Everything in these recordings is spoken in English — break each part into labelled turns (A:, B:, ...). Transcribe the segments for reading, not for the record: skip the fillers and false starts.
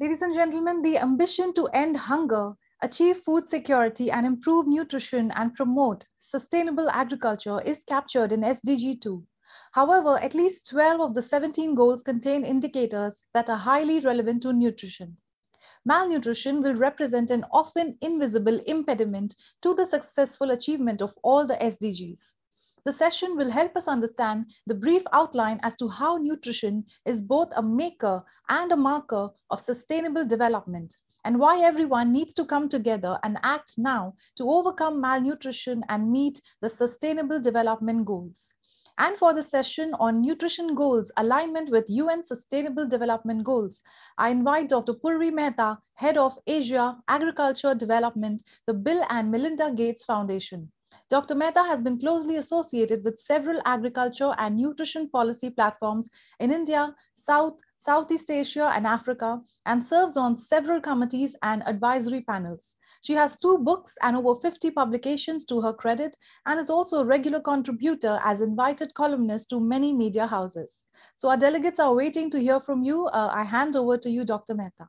A: Ladies and gentlemen, the ambition to end hunger, achieve food security, and improve nutrition and promote sustainable agriculture is captured in SDG 2. However, at least 12 of the 17 goals contain indicators that are highly relevant to nutrition. Malnutrition will represent an often invisible impediment to the successful achievement of all the SDGs. The session will help us understand the brief outline as to how nutrition is both a maker and a marker of sustainable development, and why everyone needs to come together and act now to overcome malnutrition and meet the Sustainable Development Goals. And for the session on nutrition goals alignment with UN Sustainable Development Goals, I invite Dr. Purvi Mehta, Head of Asia Agriculture Development, the Bill and Melinda Gates Foundation. Dr. Mehta has been closely associated with several agriculture and nutrition policy platforms in India, Southeast Asia, and Africa, and serves on several committees and advisory panels. She has 2 books and over 50 publications to her credit, and is also a regular contributor as invited columnist to many media houses. So our delegates are waiting to hear from you. I hand over to you, Dr. Mehta.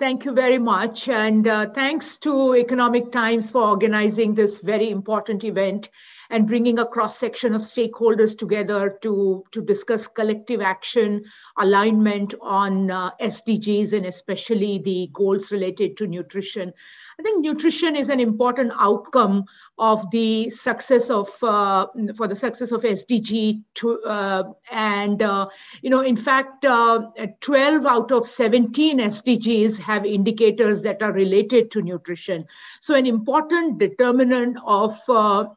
B: Thank you very much. And thanks to Economic Times for organizing this very important event and bringing a cross-section of stakeholders together to discuss collective action, alignment on SDGs, and especially the goals related to nutrition. I think nutrition is an important outcome of the success of for the success of SDG 2, in fact, 12 out of 17 SDGs have indicators that are related to nutrition. So an important determinant of for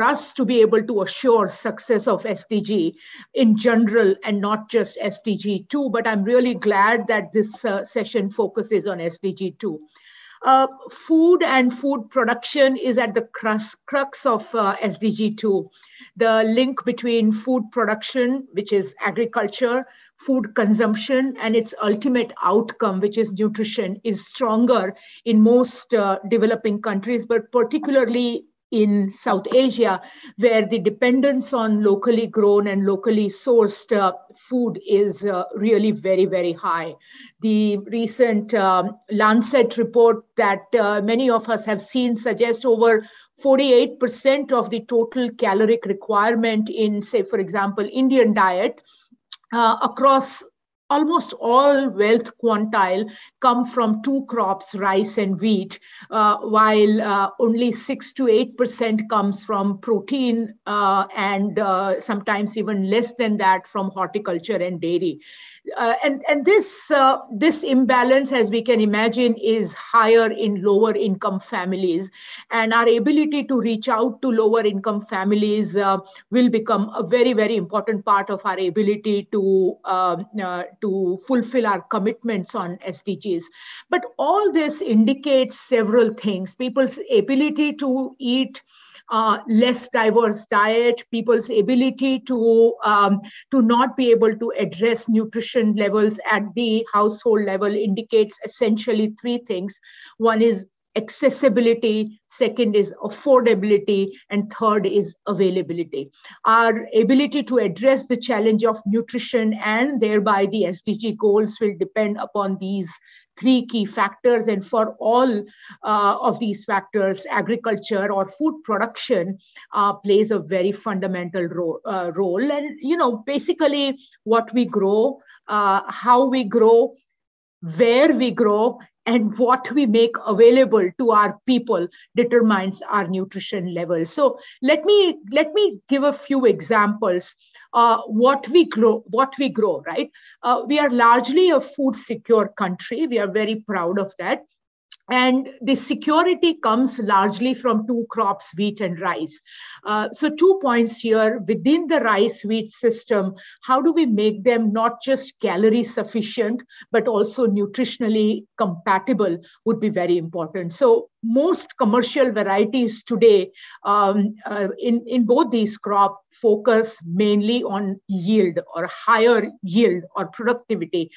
B: us to be able to assure success of SDG in general and not just SDG 2, but I'm really glad that this session focuses on SDG 2. Food and food production is at the crux of SDG 2. The link between food production, which is agriculture, food consumption, and its ultimate outcome, which is nutrition, is stronger in most developing countries, but particularly in South Asia, where the dependence on locally grown and locally sourced food is really very, very high. The recent Lancet report that many of us have seen suggests over 48% of the total caloric requirement in, say, for example, Indian diet across almost all wealth quintile come from 2 crops, rice and wheat, while only 6 to 8% comes from protein and sometimes even less than that from horticulture and dairy. And this imbalance, as we can imagine, is higher in lower income families, and our ability to reach out to lower income families will become a very, very important part of our ability to fulfill our commitments on SDGs. But all this indicates several things: people's ability to eat less diverse diet, people's ability to not be able to address nutrition levels at the household level indicates essentially 3 things. One is accessibility, second is affordability, and third is availability. Our ability to address the challenge of nutrition and thereby the SDG goals will depend upon these 3 key factors. And for all of these factors, agriculture or food production plays a very fundamental role. And, basically what we grow, how we grow, where we grow, and what we make available to our people determines our nutrition level. So let me give a few examples. What we grow, right? We are largely a food secure country. We are very proud of that. And the security comes largely from 2 crops, wheat and rice. So 2 points here. Within the rice-wheat system, how do we make them not just calorie sufficient, but also nutritionally compatible would be very important. So most commercial varieties today in both these crops focus mainly on yield or higher yield or productivity,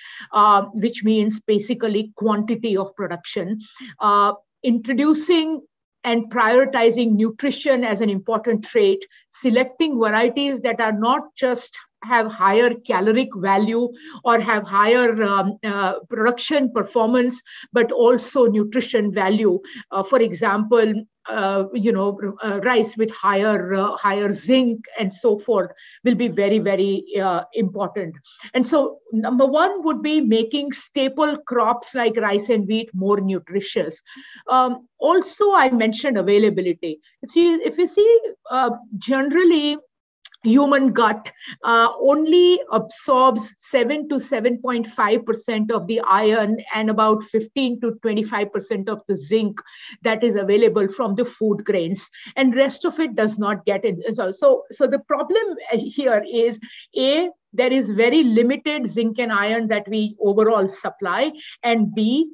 B: which means basically quantity of production. Introducing and prioritizing nutrition as an important trait, selecting varieties that are not just have higher caloric value or have higher production performance, but also nutrition value. For example, rice with higher zinc and so forth will be very, very important. And so number one would be making staple crops like rice and wheat more nutritious. Also, I mentioned availability. If you see, generally, human gut only absorbs 7 to 7.5% of the iron and about 15 to 25% of the zinc that is available from the food grains, and rest of it does not get it. So the problem here is, there is very limited zinc and iron that we overall supply, and B,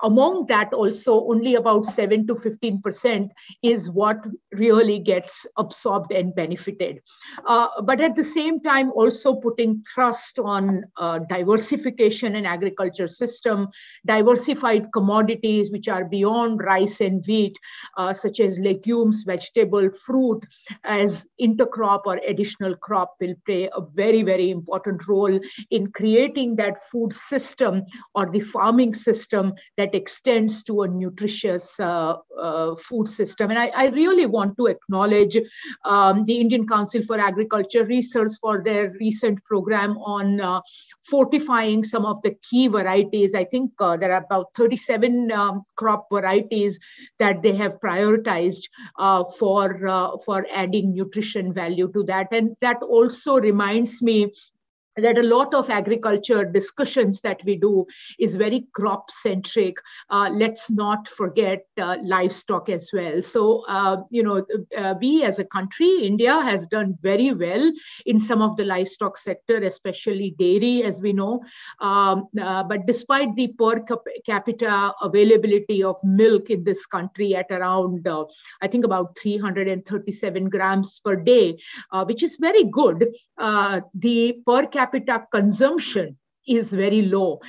B: among that also only about 7 to 15% is what really gets absorbed and benefited. But at the same time, also putting thrust on diversification in agriculture system, diversified commodities which are beyond rice and wheat, such as legumes, vegetable, fruit, as intercrop or additional crop will play a very, very important role in creating that food system or the farming system that extends to a nutritious food system. And I really want to acknowledge the Indian Council for Agriculture Research for their recent program on fortifying some of the key varieties. I think there are about 37 crop varieties that they have prioritized for adding nutrition value to that. And that also reminds me that a lot of agriculture discussions that we do is very crop centric. Let's not forget livestock as well. So, we as a country, India has done very well in some of the livestock sector, especially dairy, as we know. But despite the per capita availability of milk in this country at around, I think about 337 grams per day, which is very good, the per capita consumption is very low,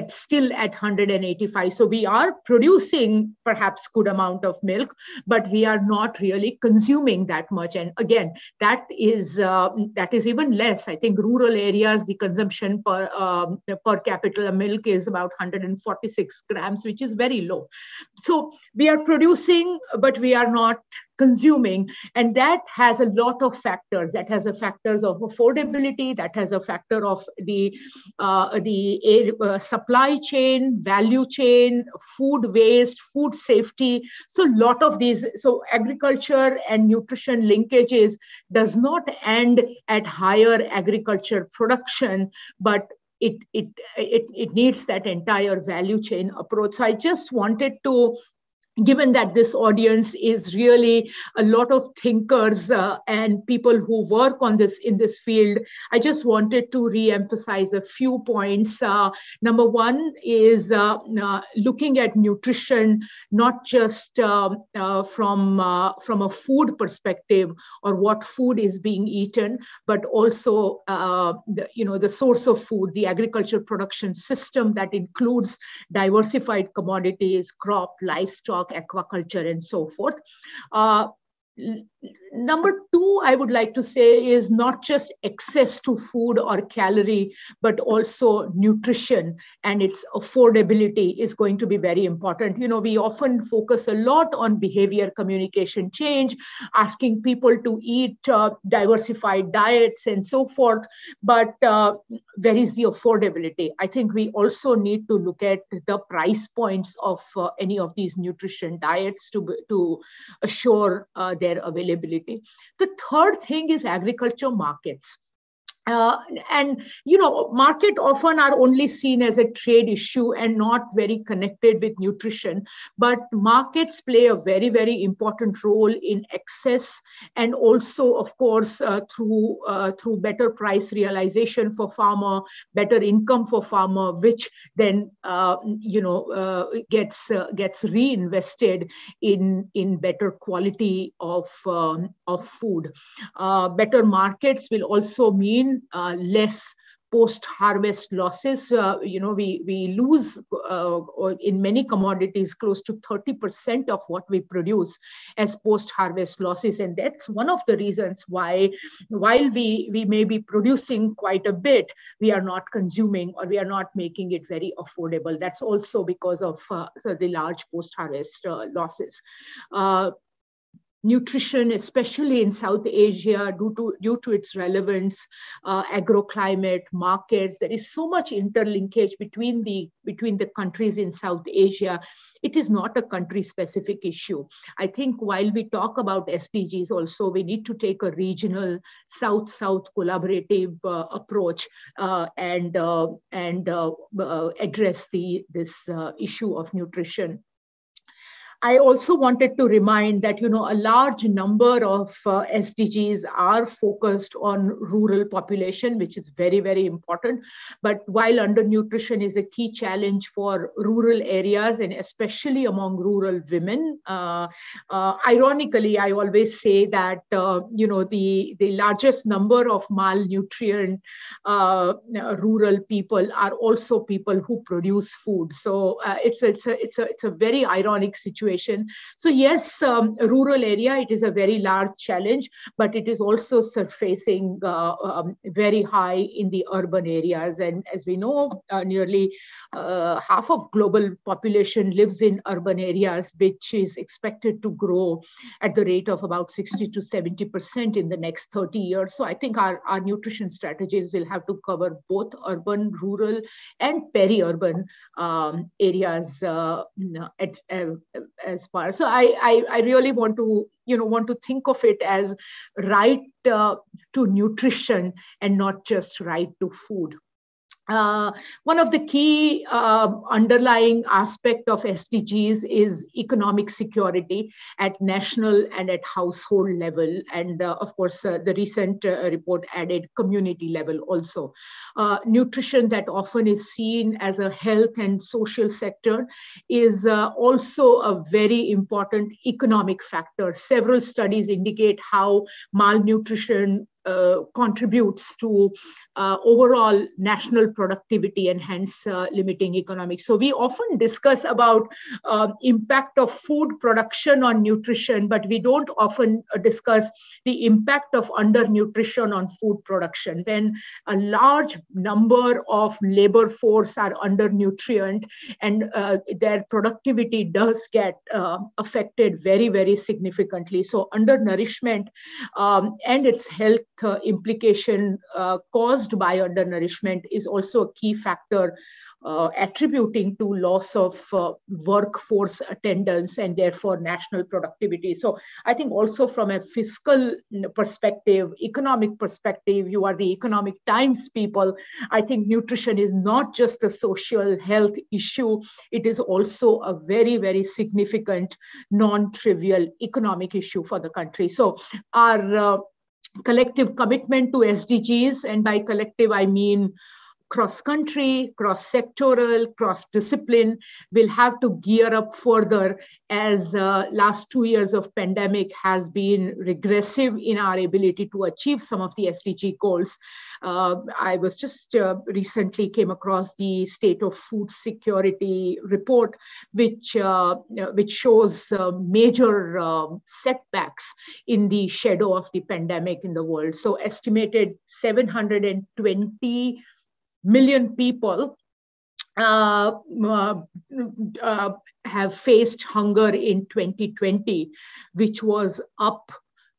B: still at 185. So we are producing perhaps good amount of milk, but we are not really consuming that much. And again, that is even less. I think rural areas, the consumption per capita milk is about 146 grams, which is very low. So we are producing, but we are not consuming, and that has a lot of factors. That has a factors of affordability, that has a factor of the supply chain, value chain, food waste, food safety. So a lot of these, so agriculture and nutrition linkages does not end at higher agriculture production, but it needs that entire value chain approach. So I just wanted to, given that this audience is really a lot of thinkers and people who work on this in this field, I just wanted to re-emphasize a few points. Number one is looking at nutrition, not just from a food perspective or what food is being eaten, but also the source of food, the agriculture production system that includes diversified commodities, crop, livestock, aquaculture, and so forth. Number two, I would like to say, is not just access to food or calorie, but also nutrition and its affordability is going to be very important. We often focus a lot on behavior communication change, asking people to eat diversified diets and so forth, but where is the affordability? I think we also need to look at the price points of any of these nutrition diets to assure their availability. The third thing is agriculture markets. Market often are only seen as a trade issue and not very connected with nutrition, but markets play a very, very important role in access and also, of course, through better price realization for farmer, better income for farmer, which then gets reinvested in better quality of food. Better markets will also mean less post-harvest losses. We lose in many commodities close to 30% of what we produce as post-harvest losses. And that's one of the reasons why, while we may be producing quite a bit, we are not consuming, or we are not making it very affordable. That's also because of the large post-harvest losses. Nutrition, especially in South Asia, due to its relevance, agroclimate, markets, there is so much interlinkage between the countries in South Asia. It is not a country-specific issue. I think while we talk about SDGs also, we need to take a regional South-South collaborative approach and address this issue of nutrition. I also wanted to remind that, a large number of SDGs are focused on rural population, which is very, very important. But while undernutrition is a key challenge for rural areas, and especially among rural women, ironically, I always say that, the largest number of malnutrient rural people are also people who produce food. So it's a very ironic situation. So yes, rural area, it is a very large challenge, but it is also surfacing very high in the urban areas. And as we know, nearly half of global population lives in urban areas, which is expected to grow at the rate of about 60 to 70% in the next 30 years. So I think our nutrition strategies will have to cover both urban, rural, and peri-urban areas as far. So I really want to think of it as right to nutrition and not just right to food. One of the key underlying aspect of SDGs is economic security at national and at household level. And of course, the recent report added community level also. Nutrition that often is seen as a health and social sector is also a very important economic factor. Several studies indicate how malnutrition contributes to overall national productivity and hence limiting economics. So we often discuss about impact of food production on nutrition, but we don't often discuss the impact of undernutrition on food production. When a large number of labor force are undernutrient and their productivity does get affected very, very significantly. So undernourishment and its health implication caused by undernourishment is also a key factor attributing to loss of workforce attendance and therefore national productivity. So I think also from a fiscal perspective, economic perspective, you are the Economic Times people. I think nutrition is not just a social health issue. It is also a very, very significant, non-trivial economic issue for the country. So our collective commitment to SDGs, and by collective, I mean cross-country, cross-sectoral, cross-discipline, will have to gear up further as last 2 years of pandemic has been regressive in our ability to achieve some of the SDG goals. I was just recently came across the State of Food Security report, which shows major setbacks in the shadow of the pandemic in the world. So estimated 720 million people have faced hunger in 2020, which was up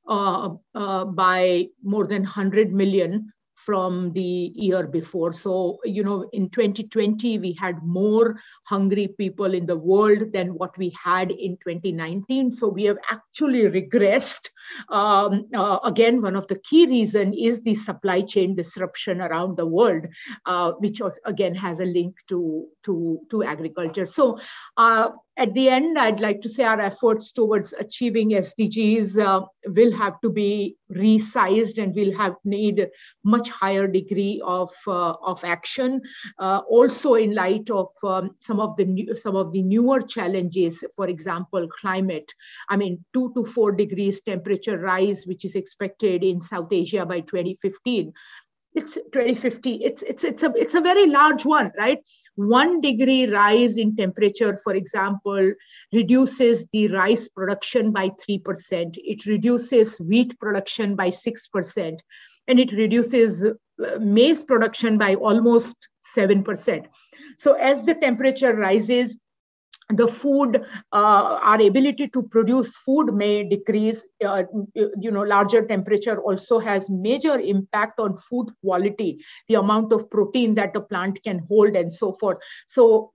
B: by more than 100 million from the year before. So, in 2020, we had more hungry people in the world than what we had in 2019. So we have actually regressed. Again, one of the key reasons is the supply chain disruption around the world, which again has a link to agriculture. So at the end, I'd like to say our efforts towards achieving SDGs will have to be resized, and we'll need much higher degree of action. Also, in light of some of the newer challenges, for example, climate. 2 to 4 degrees temperature rise, which is expected in South Asia by 2015. It's 2050. It's a very large one, right? 1 degree rise in temperature, for example, reduces the rice production by 3%. It reduces wheat production by 6%, and it reduces maize production by almost 7%. So as the temperature rises, the food, our ability to produce food may decrease. Larger temperature also has major impact on food quality, the amount of protein that the plant can hold, and so forth. So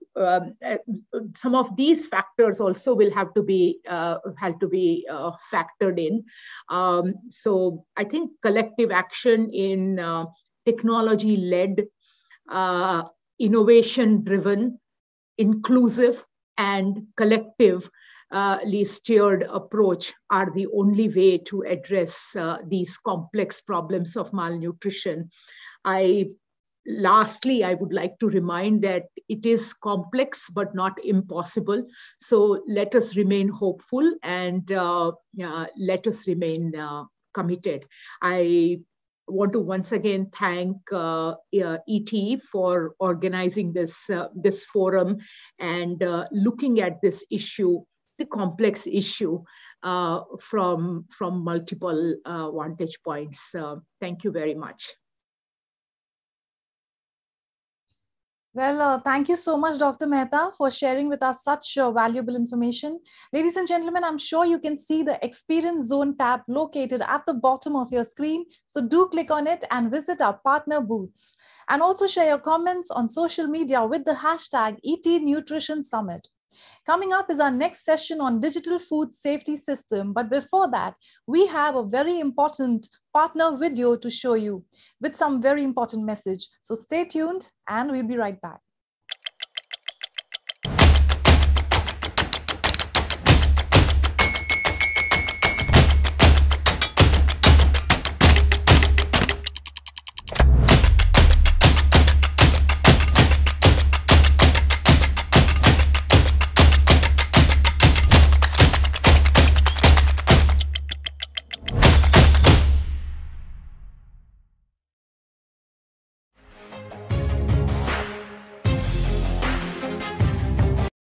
B: some of these factors also will have to be factored in. So I think collective action in technology-led, innovation-driven, inclusive, and collectively steered approach are the only way to address these complex problems of malnutrition. Lastly, I would like to remind that it is complex but not impossible. So let us remain hopeful, and let us remain committed. I want to once again thank ET for organizing this forum and looking at this issue, the complex issue, from multiple vantage points. Thank you very much.
A: Well, thank you so much, Dr. Mehta, for sharing with us such valuable information. Ladies and gentlemen, I'm sure you can see the Experience Zone tab located at the bottom of your screen. So do click on it and visit our partner booths. And also share your comments on social media with the hashtag ET Nutrition Summit. Coming up is our next session on digital food safety system. But before that, we have a very important partner video to show you with some very important message. So stay tuned and we'll be right back.